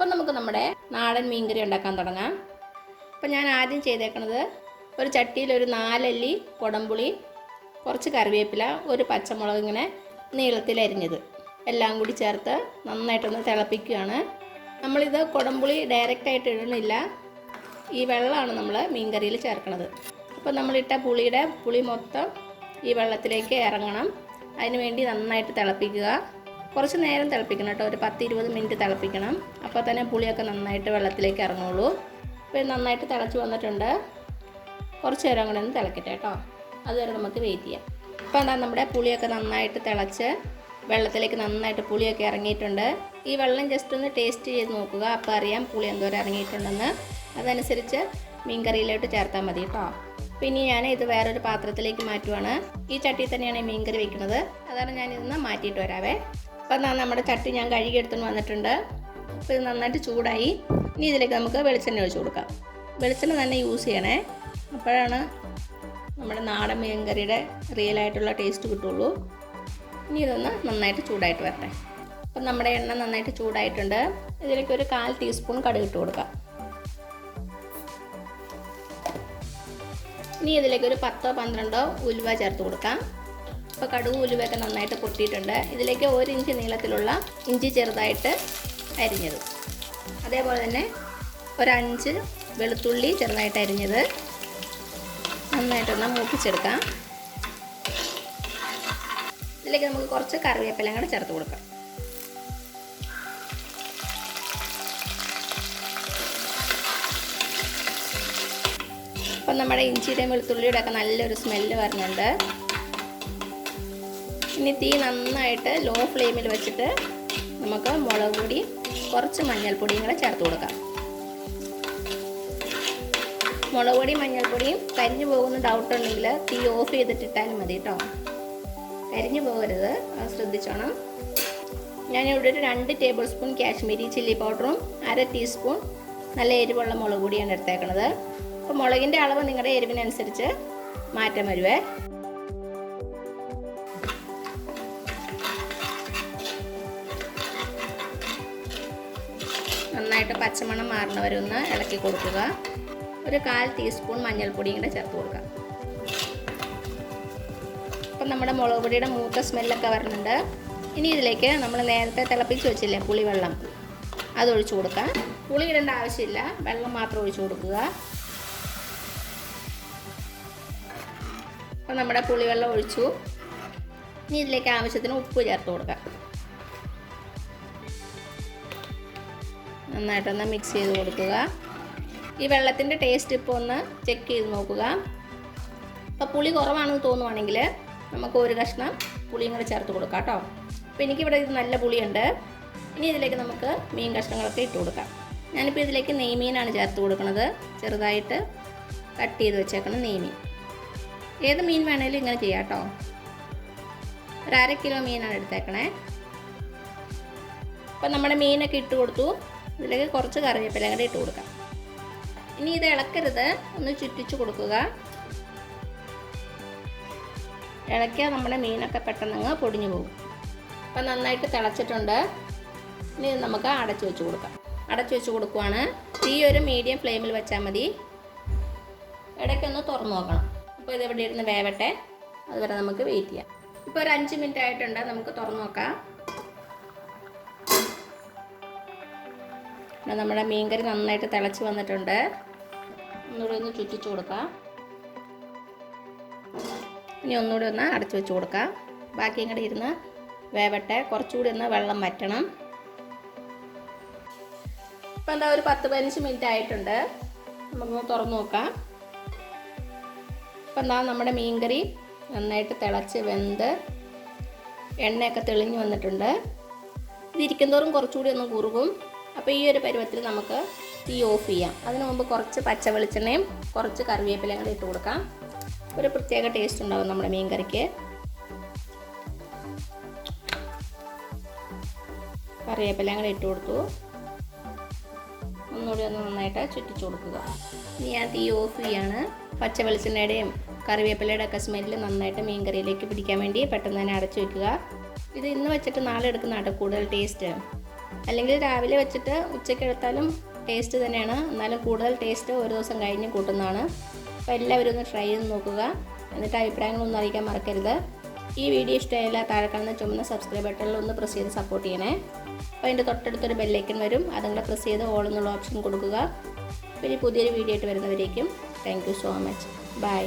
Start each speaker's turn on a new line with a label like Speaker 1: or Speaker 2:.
Speaker 1: അപ്പം നമുക്ക് നമ്മുടെ നാടൻ മീൻകറി ഉണ്ടാക്കാൻ തുടങ്ങാം. അപ്പം ഞാൻ ആദ്യം ചെയ്തേക്കുന്നത് ഒരു ചട്ടിയിൽ ഒരു 4 അല്ലി കുടംപുളി, കുറച്ച് കറിവേപ്പില, ഒരു പച്ചമുളക് ഇങ്ങനെ നീളത്തിൽ അരിഞ്ഞത് എല്ലാം കൂടി ചേർത്ത് നന്നായിട്ടൊന്ന് തിളപ്പിക്കുകയാണ്. നമ്മളിത് കുടംപുളി ഡയറക്റ്റായിട്ട് ഇടുന്നില്ല, ഈ വെള്ളമാണ് നമ്മൾ മീൻകറിയിൽ ചേർക്കുന്നത്. അപ്പോൾ നമ്മളിട്ട പുളി മൊത്തം ഈ വെള്ളത്തിലേക്ക് ഇറങ്ങണം. അതിന് വേണ്ടി നന്നായിട്ട് തിളപ്പിക്കുക. കുറച്ച് നേരം തിളപ്പിക്കണം കേട്ടോ, ഒരു 10-20 മിനിറ്റ് തിളപ്പിക്കണം. അപ്പോൾ തന്നെ പുളിയൊക്കെ നന്നായിട്ട് വെള്ളത്തിലേക്ക് ഇറങ്ങുള്ളൂ. അപ്പോൾ ഇത് നന്നായിട്ട് തിളച്ച് വന്നിട്ടുണ്ട്. കുറച്ച് നേരം കൂടെ ഒന്ന് തിളക്കട്ടെ കേട്ടോ, അതുവരെ നമുക്ക് വെയിറ്റ് ചെയ്യാം. അപ്പോൾ എന്താ നമ്മുടെ പുളിയൊക്കെ നന്നായിട്ട് തിളച്ച് വെള്ളത്തിലേക്ക് നന്നായിട്ട് പുളിയൊക്കെ ഇറങ്ങിയിട്ടുണ്ട്. ഈ വെള്ളം ജസ്റ്റ് ഒന്ന് ടേസ്റ്റ് ചെയ്ത് നോക്കുക, അപ്പോൾ അറിയാം പുളി എന്തോരം ഇറങ്ങിയിട്ടുണ്ടെന്ന്. അതനുസരിച്ച് മീൻകറിയിലോട്ട് ചേർത്താൽ മതി കേട്ടോ. പിന്നെ ഞാൻ ഇത് വേറൊരു പാത്രത്തിലേക്ക് മാറ്റുവാണ്. ഈ ചട്ടി തന്നെയാണ് ഈ മീൻകറി വെക്കുന്നത്, അതാണ് ഞാൻ ഇതൊന്ന് മാറ്റിയിട്ട് വരാവേ. അപ്പോൾ എന്നാൽ നമ്മുടെ ചട്ടി ഞാൻ കഴുകി എടുത്തുകൊണ്ട് വന്നിട്ടുണ്ട്. അപ്പോൾ ഇത് നന്നായിട്ട് ചൂടായി. ഇനി ഇതിലേക്ക് നമുക്ക് വെളിച്ചെണ്ണ ഒഴിച്ച് കൊടുക്കാം. വെളിച്ചെണ്ണ തന്നെ യൂസ് ചെയ്യണേ, അപ്പോഴാണ് നമ്മുടെ നാടൻ മീൻകറിയുടെ റിയലായിട്ടുള്ള ടേസ്റ്റ് കിട്ടുള്ളൂ. ഇനി ഇതൊന്ന് നന്നായിട്ട് ചൂടായിട്ട് വരട്ടെ. അപ്പം നമ്മുടെ എണ്ണ നന്നായിട്ട് ചൂടായിട്ടുണ്ട്. ഇതിലേക്ക് ഒരു 1/4 ടീസ്പൂൺ കടുക് ഇട്ട് കൊടുക്കാം. ഇനി ഇതിലേക്ക് ഒരു 10-12 ഉലുവ ചേർത്ത് കൊടുക്കാം. അപ്പോൾ കടുക് ഉലുവയൊക്കെ നന്നായിട്ട് പൊട്ടിയിട്ടുണ്ട്. ഇതിലേക്ക് 1 ഇഞ്ച് നീളത്തിലുള്ള ഇഞ്ചി ചെറുതായിട്ട് അരിഞ്ഞത്, അതേപോലെ തന്നെ ഒരു 5 വെളുത്തുള്ളി ചെറുതായിട്ട് അരിഞ്ഞത് നന്നായിട്ടൊന്ന് മൂപ്പിച്ചെടുക്കാം. ഇതിലേക്ക് നമുക്ക് കുറച്ച് കറിവേപ്പില കൂടെ ചേർത്ത് കൊടുക്കാം. അപ്പം നമ്മുടെ ഇഞ്ചിയുടെയും വെളുത്തുള്ളിയുടെ ഒക്കെ നല്ലൊരു സ്മെല്ല് വരുന്നുണ്ട്. ഇനി തീ നന്നായിട്ട് ലോ ഫ്ലെയിമിൽ വെച്ചിട്ട് നമുക്ക് മുളക് പൊടി, കുറച്ച് മഞ്ഞൾപ്പൊടിയും കൂടെ ചേർത്ത് കൊടുക്കാം. മുളക് പൊടിയും മഞ്ഞൾപ്പൊടിയും കരിഞ്ഞു പോകുന്ന ഡൗട്ട് ഉണ്ടെങ്കിൽ തീ ഓഫ് ചെയ്തിട്ടിട്ടാലും മതി കേട്ടോ, കരിഞ്ഞു പോകരുത്, അത് ശ്രദ്ധിച്ചോണം. ഞാനിവിടെ ഒരു 2 ടേബിൾ സ്പൂൺ കാശ്മീരി ചില്ലി പൗഡറും 1/2 ടീസ്പൂൺ നല്ല എരിവുള്ള മുളക് പൊടിയാണ് എടുത്തേക്കണത്. അപ്പോൾ മുളകിൻ്റെ അളവ് നിങ്ങളുടെ എരിവിനനുസരിച്ച് മാറ്റം വരുവേ. നന്നായിട്ട് പച്ചമണം മാറുന്നവരൊന്ന് ഇളക്കി കൊടുക്കുക. ഒരു 1/4 ടീസ്പൂൺ മഞ്ഞൾപ്പൊടിയും കൂടെ ചേർത്ത് കൊടുക്കുക. അപ്പം നമ്മുടെ മുളക് പൊടിയുടെ മൂത്ത സ്മെല്ലൊക്കെ വരുന്നുണ്ട്. ഇനി ഇതിലേക്ക് നമ്മൾ നേരത്തെ തിളപ്പിച്ച് വെച്ചില്ലേ പുളിവെള്ളം, അതൊഴിച്ച് കൊടുക്കാം. പുളി ഇടേണ്ട ആവശ്യമില്ല, വെള്ളം മാത്രം ഒഴിച്ച് കൊടുക്കുക. അപ്പം നമ്മുടെ പുളിവെള്ളം ഒഴിച്ചു. ഇനി ഇതിലേക്ക് ആവശ്യത്തിന് ഉപ്പ് ചേർത്ത് കൊടുക്കാം. നന്നായിട്ടൊന്ന് മിക്സ് ചെയ്ത് കൊടുക്കുക. ഈ വെള്ളത്തിൻ്റെ ടേസ്റ്റ് ഇപ്പോൾ ഒന്ന് ചെക്ക് ചെയ്ത് നോക്കുക. അപ്പോൾ പുളി കുറവാണെന്ന് തോന്നുവാണെങ്കിൽ നമുക്ക് ഒരു കഷ്ണം പുളിയും കൂടെ ചേർത്ത് കൊടുക്കാം കേട്ടോ. അപ്പോൾ എനിക്കിവിടെ ഇത് നല്ല പുളിയുണ്ട്. ഇനി ഇതിലേക്ക് നമുക്ക് മീൻ കഷ്ണങ്ങളൊക്കെ ഇട്ട് കൊടുക്കാം. ഞാനിപ്പോൾ ഇതിലേക്ക് നെയ്മീനാണ് ചേർത്ത് കൊടുക്കുന്നത്, ചെറുതായിട്ട് കട്ട് ചെയ്ത് വെച്ചേക്കണം നെയ്മീൻ. ഏത് മീൻ വേണേലും ഇങ്ങനെ ചെയ്യാം കേട്ടോ. ഒരു 1/2 കിലോ മീനാണ് എടുത്തേക്കണേ. അപ്പോൾ നമ്മുടെ മീനൊക്കെ ഇട്ട് കൊടുത്തു. ഇതിലേക്ക് കുറച്ച് കറിവേപ്പില കൂടെ ഇട്ട് കൊടുക്കാം. ഇനി ഇത് ഇളക്കരുത്, ഒന്ന് ചുറ്റിച്ച് കൊടുക്കുക. ഇളക്കിയാൽ നമ്മുടെ മീനൊക്കെ പെട്ടെന്ന് പൊടിഞ്ഞു പോകും. അപ്പം നന്നായിട്ട് തിളച്ചിട്ടുണ്ട്. ഇനി നമുക്ക് അടച്ചു വെച്ച് കൊടുക്കാം. അടച്ചു വെച്ച് കൊടുക്കുവാണ്. തീ ഒരു മീഡിയം ഫ്ലെയിമിൽ വെച്ചാൽ മതി. ഇടയ്ക്കൊന്ന് തുറന്നു നോക്കണം. അപ്പോൾ ഇത് ഇവിടെ ഇരുന്ന് വേവട്ടെ, അതുവരെ നമുക്ക് വെയിറ്റ് ചെയ്യാം. ഇപ്പോൾ ഒരു 5 മിനിറ്റ് ആയിട്ടുണ്ട്, നമുക്ക് തുറന്നു നോക്കാം. നമ്മുടെ മീൻകറി നന്നായിട്ട് തിളച്ച് വന്നിട്ടുണ്ട്. ഒന്നുകൂടി ഒന്ന് ചുറ്റിച്ച് കൊടുക്കാം. ഇനി ഒന്നുകൂടി ഒന്ന് അടച്ചു വെച്ച് കൊടുക്കാം. ബാക്കിയും കൂടി ഇരുന്ന് വേവട്ടെ, കുറച്ചുകൂടി ഒന്ന് വെള്ളം വറ്റണം. ഇപ്പം എന്താ ഒരു 10-15 മിനിറ്റ് ആയിട്ടുണ്ട്, നമുക്കൊന്ന് തുറന്നു നോക്കാം. ഇപ്പം എന്താ നമ്മുടെ മീൻകറി നന്നായിട്ട് തിളച്ച് വെന്ത് എണ്ണയൊക്കെ തെളിഞ്ഞ് വന്നിട്ടുണ്ട്. ഇതിരിക്കുന്തോറും കുറച്ചുകൂടി ഒന്ന് കുറുകും. അപ്പോൾ ഈ ഒരു പരുവത്തിൽ നമുക്ക് തീ ഓഫ് ചെയ്യാം. അതിനു മുമ്പ് കുറച്ച് പച്ച വെളിച്ചെണ്ണയും കുറച്ച് കറിവേപ്പിലയും കൂടി ഇട്ട് കൊടുക്കാം. ഒരു പ്രത്യേക ടേസ്റ്റ് ഉണ്ടാകും നമ്മുടെ മീൻ കറിക്ക്. കറിവേപ്പിലയും കൂടി ഇട്ട് കൊടുത്തു. ഒന്നുകൂടി ഒന്ന് നന്നായിട്ട് ചുറ്റിച്ചു കൊടുക്കുക. ഇനി ഞാൻ തീ ഓഫ് ചെയ്യാണ്. പച്ച വെളിച്ചെണ്ണയുടെയും കറിവേപ്പിലയുടെ ഒക്കെ സ്മെല്ല് നന്നായിട്ട് മീൻ കറിയിലേക്ക് പിടിക്കാൻ വേണ്ടി പെട്ടെന്ന് തന്നെ അടച്ചു വയ്ക്കുക. ഇത് ഇന്ന് വെച്ചിട്ട് നാളെ എടുക്കുന്നതാണ് കൂടുതൽ ടേസ്റ്റ്. അല്ലെങ്കിൽ രാവിലെ വെച്ചിട്ട് ഉച്ചയ്ക്ക് എടുത്താലും ടേസ്റ്റ് തന്നെയാണ്. എന്നാലും കൂടുതൽ ടേസ്റ്റ് ഒരു ദിവസം കഴിഞ്ഞ് കൂട്ടുന്നതാണ്. അപ്പോൾ എല്ലാവരും ഒന്ന് ട്രൈ ചെയ്ത് നോക്കുക. എന്നിട്ട് അഭിപ്രായങ്ങളൊന്നും അറിയിക്കാൻ മറക്കരുത്. ഈ വീഡിയോ ഇഷ്ടമായില്ല താഴെ കാണുന്ന ചുമന്ന സബ്സ്ക്രൈബ് ബട്ടണിൽ ഒന്ന് പ്രസ് ചെയ്ത് സപ്പോർട്ട് ചെയ്യണേ. അപ്പോൾ അതിൻ്റെ തൊട്ടടുത്തൊരു ബെല്ലൈക്കൺ വരും, അതുകൂടെ പ്രസ് ചെയ്ത് ഓൾ എന്നുള്ള ഓപ്ഷൻ കൊടുക്കുക. പിന്നെ പുതിയൊരു വീഡിയോ ആയിട്ട് വരുന്നവരേക്കും thank you so much. By.